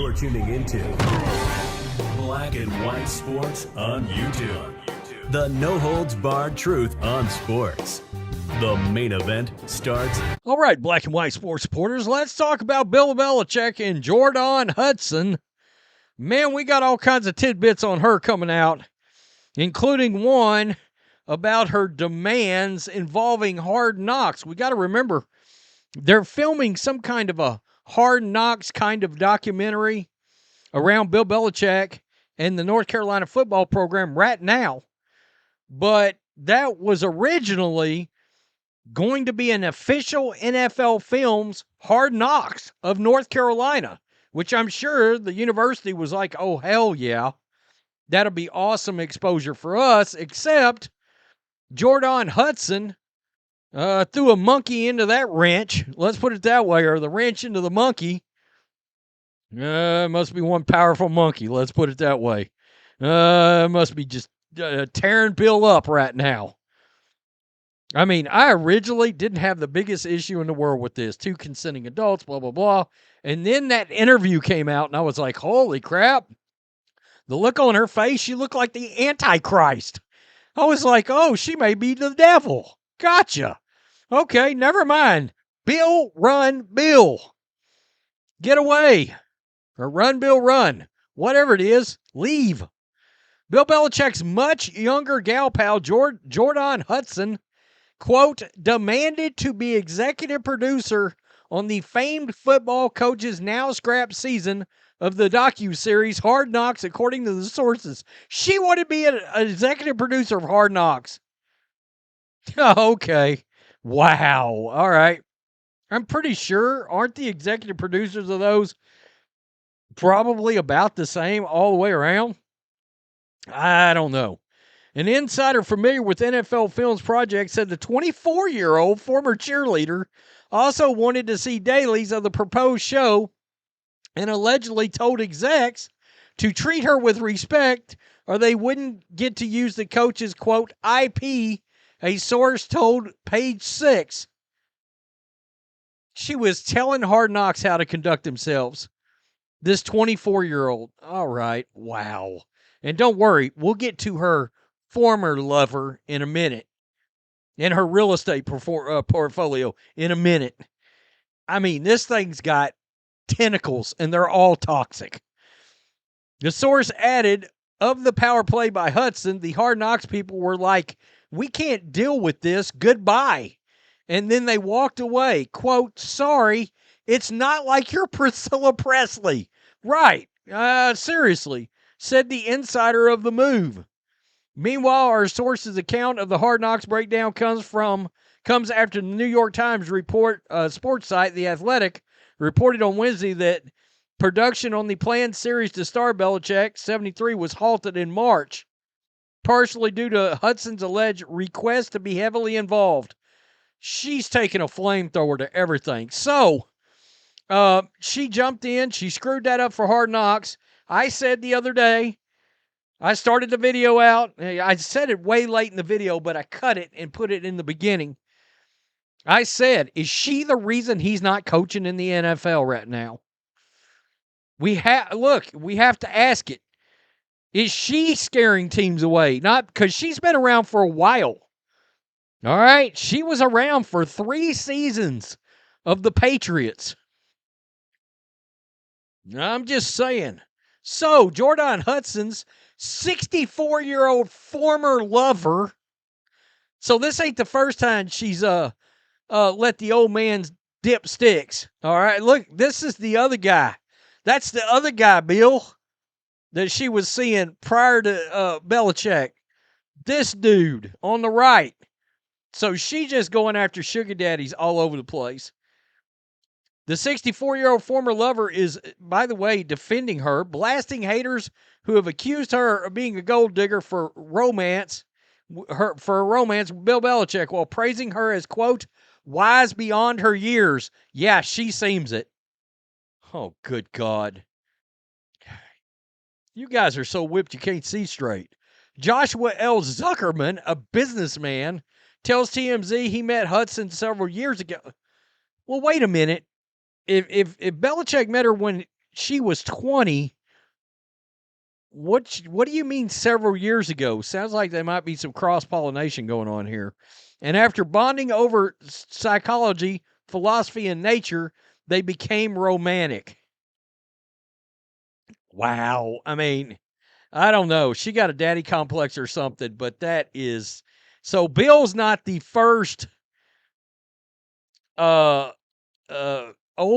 You're tuning into Black and White Sports on YouTube. The no-holds-barred truth on sports. The main event starts. All right, Black and White Sports supporters, let's talk about Bill Belichick and Jordon Hudson. Man, we got all kinds of tidbits on her coming out, including one about her demands involving Hard Knocks. We got to remember, they're filming some kind of a Hard Knocks kind of documentary around Bill Belichick and the North Carolina football program right now. But that was originally going to be an official NFL Films Hard Knocks of North Carolina, which I'm sure the university was like, oh, hell yeah, that'll be awesome exposure for us, except Jordon Hudson threw a monkey into that wrench. Let's put it that way, or the wrench into the monkey. Must be one powerful monkey. Let's put it that way. Must be just tearing Bill up right now. I mean, I originally didn't have the biggest issue in the world with this. 2 consenting adults, blah, blah, blah. And then that interview came out, and I was like, holy crap. The look on her face, she looked like the Antichrist. I was like, oh, she may be the devil. Gotcha. Okay, never mind. Bill, run, Bill. Get away. Or run, Bill, run. Whatever it is, leave. Bill Belichick's much younger gal pal, Jordon Hudson, quote, demanded to be executive producer on the famed football coach's now scrapped season of the docuseries Hard Knocks, according to the sources. She wanted to be an executive producer of Hard Knocks. Okay. Wow. All right. I'm pretty sure, aren't the executive producers of those probably about the same all the way around? I don't know. An insider familiar with NFL Films project said the 24-year-old former cheerleader also wanted to see dailies of the proposed show and allegedly told execs to treat her with respect or they wouldn't get to use the coach's, quote, IP, a source told Page 6. She was telling Hard Knocks how to conduct themselves. This 24-year-old. All right. Wow. And don't worry, we'll get to her former lover in a minute and her real estate portfolio in a minute. I mean, this thing's got tentacles, and they're all toxic. The source added, of the power play by Hudson, the Hard Knocks people were like, we can't deal with this. Goodbye. And then they walked away. Quote, sorry, it's not like you're Priscilla Presley. Right. Seriously, said the insider of the move. Meanwhile, our source's account of the Hard Knocks breakdown comes after the New York Times sports site, The Athletic, reported on Wednesday that production on the planned series to star Belichick, 73, was halted in March, partially due to Hudson's alleged request to be heavily involved. She's taking a flamethrower to everything. So, she jumped in. She screwed that up for Hard Knocks. I said the other day, I started the video out. I said it way late in the video, but I cut it and put it in the beginning. I said, is she the reason he's not coaching in the NFL right now? We have to ask it. Is she scaring teams away? Not because she's been around for a while. All right. She was around for 3 seasons of the Patriots. I'm just saying. So, Jordon Hudson's 64-year-old former lover. So this ain't the first time she's let the old man dip sticks. All right, look, this is the other guy. That's the other guy, Bill, that she was seeing prior to Belichick. This dude on the right. So she just going after sugar daddies all over the place. The 64-year-old former lover is, by the way, defending her, blasting haters who have accused her of being a gold digger for romance with Bill Belichick, while praising her as, quote, wise beyond her years. Yeah, she seems it. Oh, good God. You guys are so whipped you can't see straight. Joshua L. Zuckerman, a businessman, tells TMZ he met Hudson several years ago. Well, wait a minute. If Belichick met her when she was 20. What do you mean several years ago? Sounds like there might be some cross-pollination going on here. And after bonding over psychology, philosophy, and nature, they became romantic. Wow. I mean, I don't know. She got a daddy complex or something, but that is... So Bill's not the first old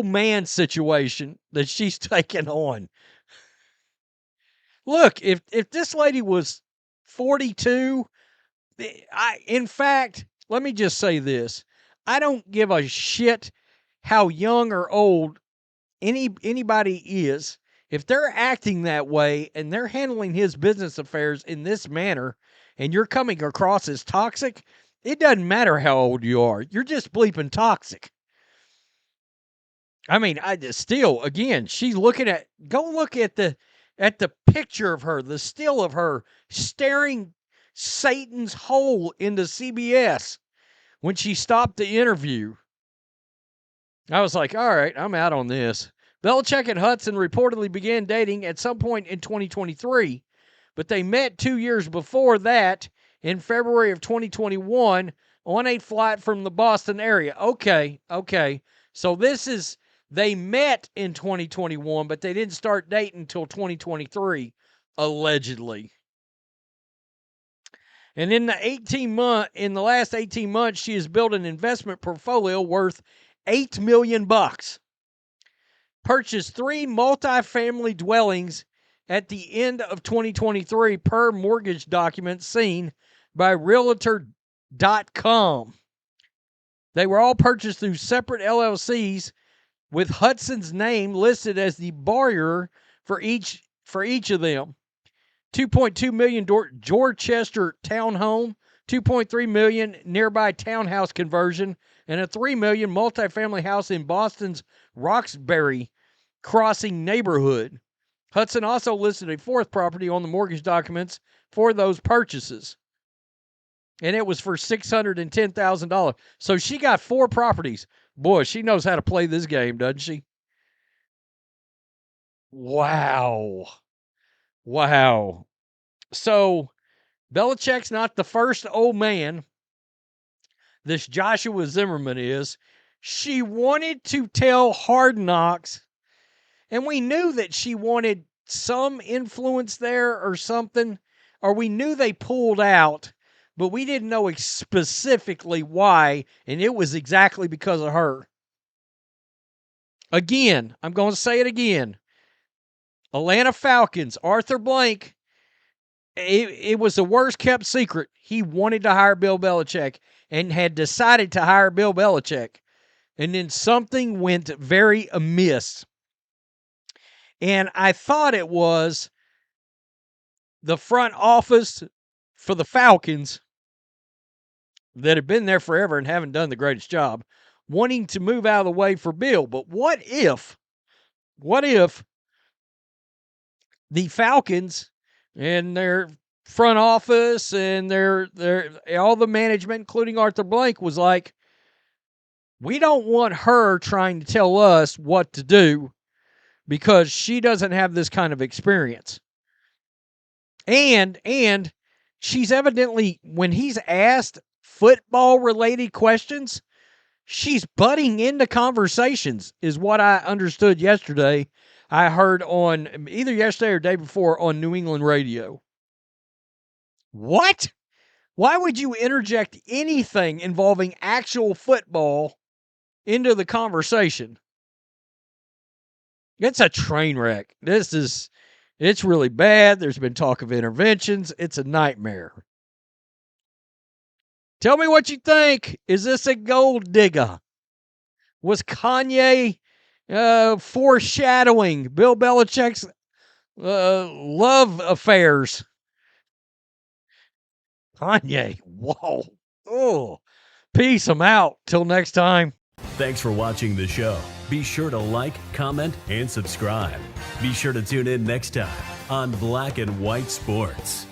man situation that she's taken on. Look, if this lady was 42, in fact, let me just say this. I don't give a shit how young or old anybody is. If they're acting that way and they're handling his business affairs in this manner and you're coming across as toxic, it doesn't matter how old you are. You're just bleeping toxic. I mean, I just still, again, she's looking at, go look at the picture of her, the still of her staring Satan's hole into CBS when she stopped the interview. I was like, all right, I'm out on this. Belichick and Hudson reportedly began dating at some point in 2023, but they met 2 years before that in February of 2021 on a flight from the Boston area. Okay. So they met in 2021, but they didn't start dating until 2023, allegedly. And in the last 18 months, she has built an investment portfolio worth $8 million. Purchased 3 multifamily dwellings at the end of 2023 per mortgage documents seen by Realtor.com. They were all purchased through separate LLCs with Hudson's name listed as the borrower for each of them. $2.2 million Dorchester townhome, $2.3 million nearby townhouse conversion, and a $3 million multifamily house in Boston's Roxbury Crossing neighborhood. Hudson also listed a 4th property on the mortgage documents for those purchases, and it was for $610,000. So she got 4 properties. Boy, she knows how to play this game, doesn't she? Wow. So Belichick's not the first old man. This Joshua Zimmerman is. She wanted to tell Hard Knocks, and we knew that she wanted some influence there or something, or we knew they pulled out, but we didn't know specifically why, and it was exactly because of her. Again, I'm going to say it again. Atlanta Falcons, Arthur Blank, it was the worst kept secret. He wanted to hire Bill Belichick and had decided to hire Bill Belichick. And then something went very amiss. And I thought it was the front office for the Falcons that had been there forever and haven't done the greatest job, wanting to move out of the way for Bill. But what if the Falcons and their front office and their all the management, including Arthur Blank, was like, we don't want her trying to tell us what to do because she doesn't have this kind of experience. And she's evidently, when he's asked football-related questions, she's butting into conversations, is what I understood yesterday. I heard on either yesterday or day before on New England radio. What? Why would you interject anything involving actual football into the conversation? It's a train wreck. It's really bad. There's been talk of interventions. It's a nightmare. Tell me what you think. Is this a gold digger? Was Kanye foreshadowing Bill Belichick's love affairs? Kanye, whoa. Oh, peace. I'm out. Till next time. Thanks for watching the show. Be sure to like, comment, and subscribe. Be sure to tune in next time on Black and White Sports.